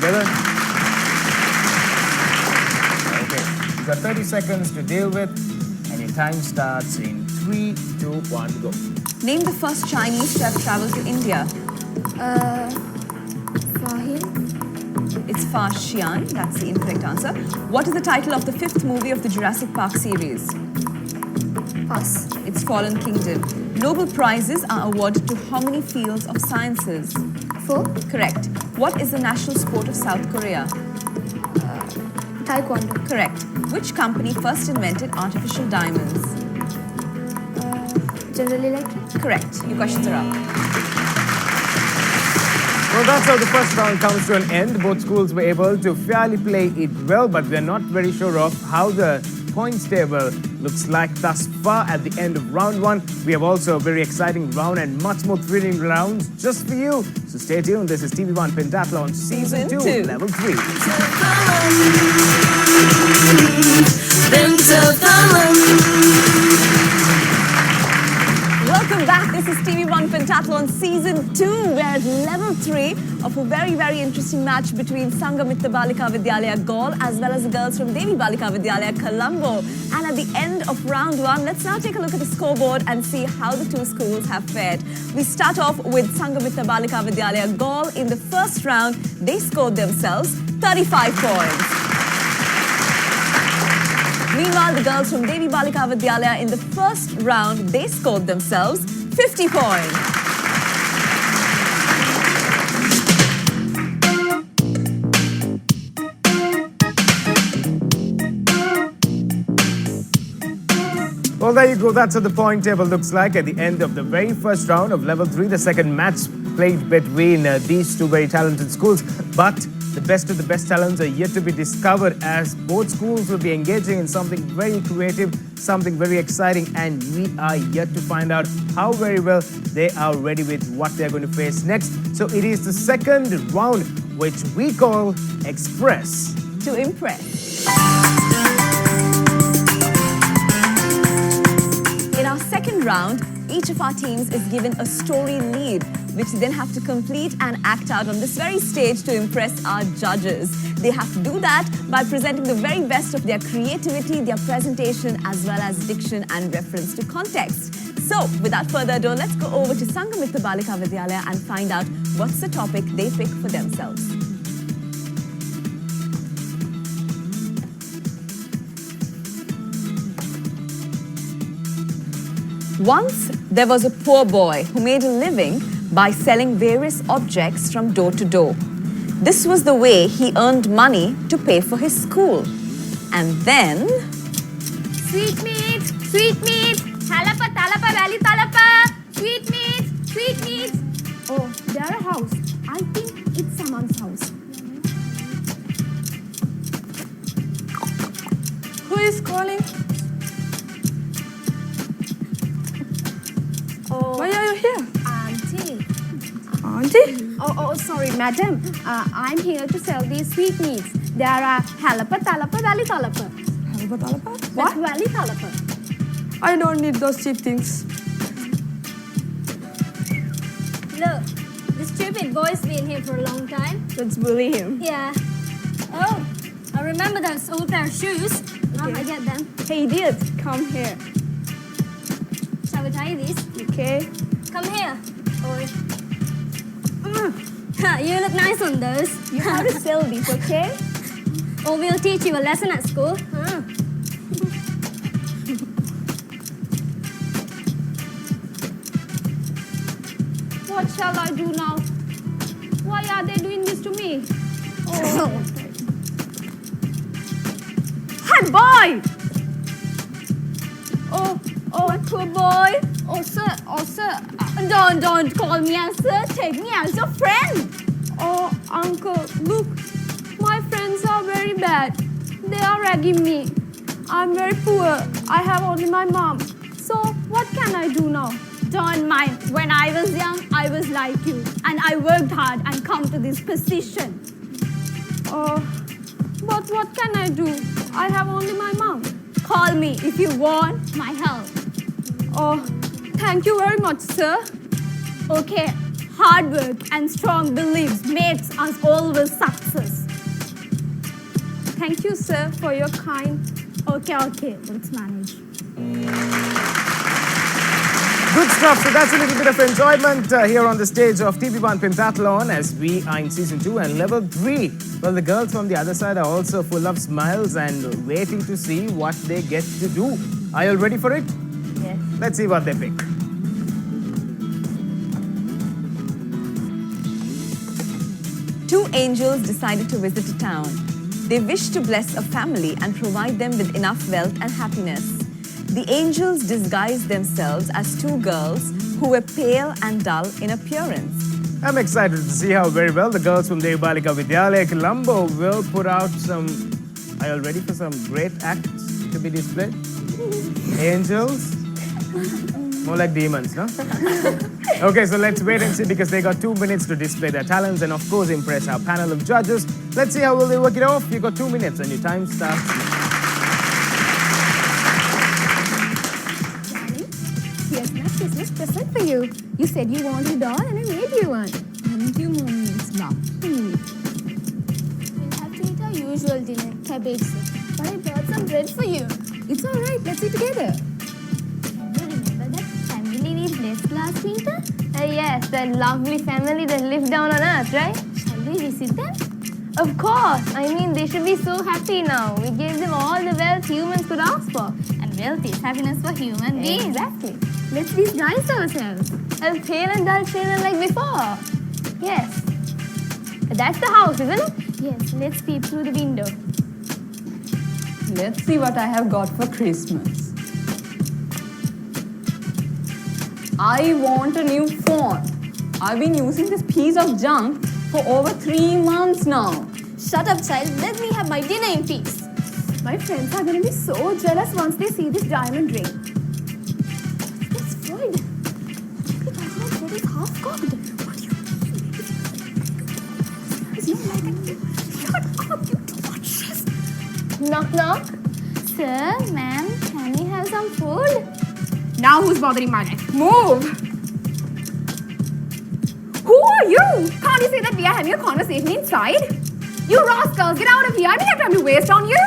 together. Okay, you've got 30 seconds to deal with, and your time starts in 3, 2, 1, go. Name the first Chinese to have traveled to India. Fahim. It's Fa Xian. That's the incorrect answer. What is the title of the 5th movie of the Jurassic Park series? Pass. It's Fallen Kingdom. Nobel Prizes are awarded to how many fields of sciences? 4. Correct. What is the national sport of South Korea? Taekwondo. Correct. Which company first invented artificial diamonds? General Electric. Correct. Your questions are up. Well, that's how the first round comes to an end. Both schools were able to fairly play it well, but we're not very sure of how the points table looks like thus far at the end of round 1. We have also a very exciting round and much more thrilling rounds just for you. So stay tuned. This is TV1 Pentathlon Season 2, Level 3. Welcome back. This is TV1 Pentathlon Season 2, where Level 3 of a very, very interesting match between Sanghamitta Balika Vidyalaya Gaul as well as the girls from Devi Balika Vidyalaya Colombo. And at the end of round 1, let's now take a look at the scoreboard and see how the two schools have fared. We start off with Sanghamitta Balika Vidyalaya Gaul. In the first round, they scored themselves 35 points. Meanwhile, the girls from Devi Balika Vidyalaya in the first round, they scored themselves 50 points. Well, there you go. That's what the point table looks like at the end of the very first round of Level 3, the second match played between these two very talented schools. But the best of the best talents are yet to be discovered, as both schools will be engaging in something very creative, something very exciting, and we are yet to find out how very well they are ready with what they're going to face next. So it is the second round, which we call Express To impress. In our second round, each of our teams is given a story lead, which they then have to complete and act out on this very stage to impress our judges. They have to do that by presenting the very best of their creativity, their presentation, as well as diction and reference to context. So, without further ado, let's go over to Sanghamitta Balika Vidyalaya and find out what's the topic they pick for themselves. Once, there was a poor boy who made a living by selling various objects from door to door. This was the way he earned money to pay for his school. And then... Sweetmeats, sweetmeats, talapa, talapa, valley talapa, sweetmeats, sweetmeats. Oh, they're a house. I think it's someone's house. Who is calling? Oh, Why are you here? Auntie. Auntie? Oh, sorry, madam. I'm here to sell these sweetmeats. They are halapa, talapa, valley talapa. What? That's valley talapa. I don't need those cheap things. Look, this stupid boy's been here for a long time. Let's bully him. Yeah. Oh, I remember those old pair of shoes. I'll get them. Hey, idiot, come here. Shall we try these? Okay. Come here. Oi. You look nice on those. You have to sell these, okay? Or we'll teach you a lesson at school. What shall I do now? Why are they doing this to me? Oh. Hey, boy! Oh, poor boy. Oh, sir. Don't call me as sir. Take me as your friend. Oh, uncle, look. My friends are very bad. They are ragging me. I'm very poor. I have only my mom. So, what can I do now? Don't mind. When I was young, I was like you. And I worked hard and come to this position. Oh, but what can I do? I have only my mom. Call me if you want my help. Oh, thank you very much, sir. Okay, hard work and strong beliefs makes us always success. Thank you, sir, for your kind. Okay, let's manage. Good stuff. So that's a little bit of enjoyment here on the stage of TV1 Pentathlon as we are in season 2 and level 3. Well, the girls from the other side are also full of smiles and waiting to see what they get to do. Are you all ready for it? Yes. Let's see what they pick. Two angels decided to visit a town. They wished to bless a family and provide them with enough wealth and happiness. The angels disguised themselves as two girls who were pale and dull in appearance. I'm excited to see how very well the girls from Devi Balika Vidyalaya Colombo will put out some... Are you all ready for some great acts to be displayed? Angels? More like demons, no? Okay, so let's wait and see because they got 2 minutes to display their talents and of course impress our panel of judges. Let's see how will they work it off. You got 2 minutes and your time starts now. Here's my Christmas present for you. You said you wanted a doll and I made you one. Thank you, Mommy. It's lovely. We'll have to eat our usual dinner, cabbage soup. But I brought some bread for you. It's all right. Let's eat together. Do you remember that family we blessed last winter? Yes, that lovely family that lived down on Earth, right? Shall we visit them? Of course. I mean, they should be so happy now. We gave them all the wealth humans could ask for. And wealth is happiness for human beings. Exactly. Let's disguise ourselves. As pale and dull children like before. Yes. That's the house, isn't it? Yes, let's peep through the window. Let's see what I have got for Christmas. I want a new phone. I've been using this piece of junk for over 3 months now. Shut up, child. Let me have my dinner in peace. My friends are going to be so jealous once they see this diamond ring. It's void. The diamond ring is half cocked. What do you mean? It's not like it. Shut up, you do not stress. Knock, knock. Sir, ma'am, can we have some food? Now who's bothering my neck? Move! Who are you? Can't you say that we are having a conversation inside? You rascals, get out of here. I don't have time to waste on you.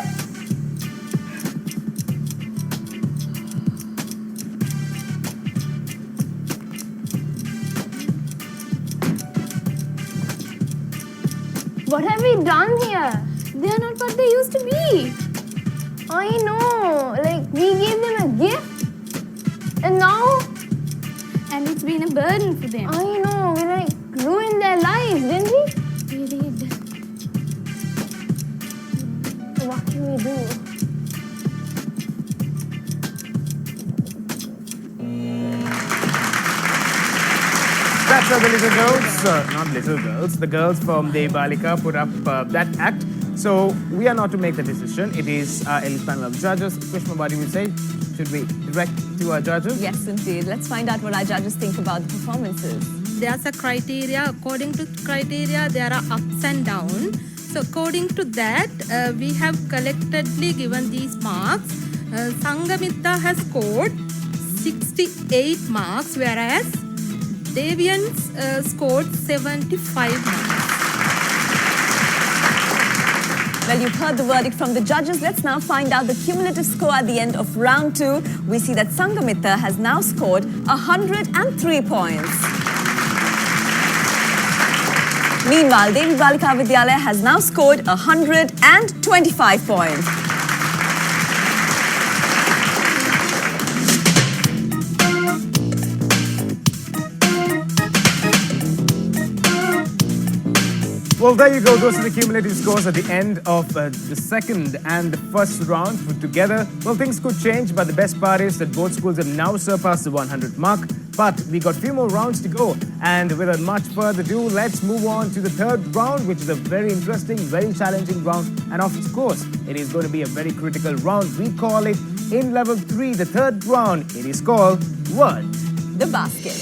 What have we done here? They are not what they used to be. I know. Like, we gave them a gift. And now? And it's been a burden for them. I know. We, like, ruined their lives, didn't we? We did. What can we do? That's how the little girls, not little girls, the girls from Devi Balika put up that act. So we are not to make the decision. It is our elite panel of judges. Krishma, what do you say? Should we direct to our judges? Yes, indeed. Let's find out what our judges think about the performances. There's a criteria. According to criteria, there are ups and downs. So according to that, we have collectively given these marks. Sanghamitta has scored 68 marks, whereas Devians scored 75 marks. Well, you've heard the verdict from the judges. Let's now find out the cumulative score at the end of round 2. We see that Sanghamitta has now scored 103 points. Meanwhile, Devi Balika Vidyalaya has now scored 125 points. Well, there you go. Those are the cumulative scores at the end of the second and the first round put together. Well, things could change, but the best part is that both schools have now surpassed the 100 mark. But we got a few more rounds to go. And without much further ado, let's move on to the third round, which is a very interesting, very challenging round. And of course, it is going to be a very critical round. We call it, in level 3, the third round, it is called Word The basket.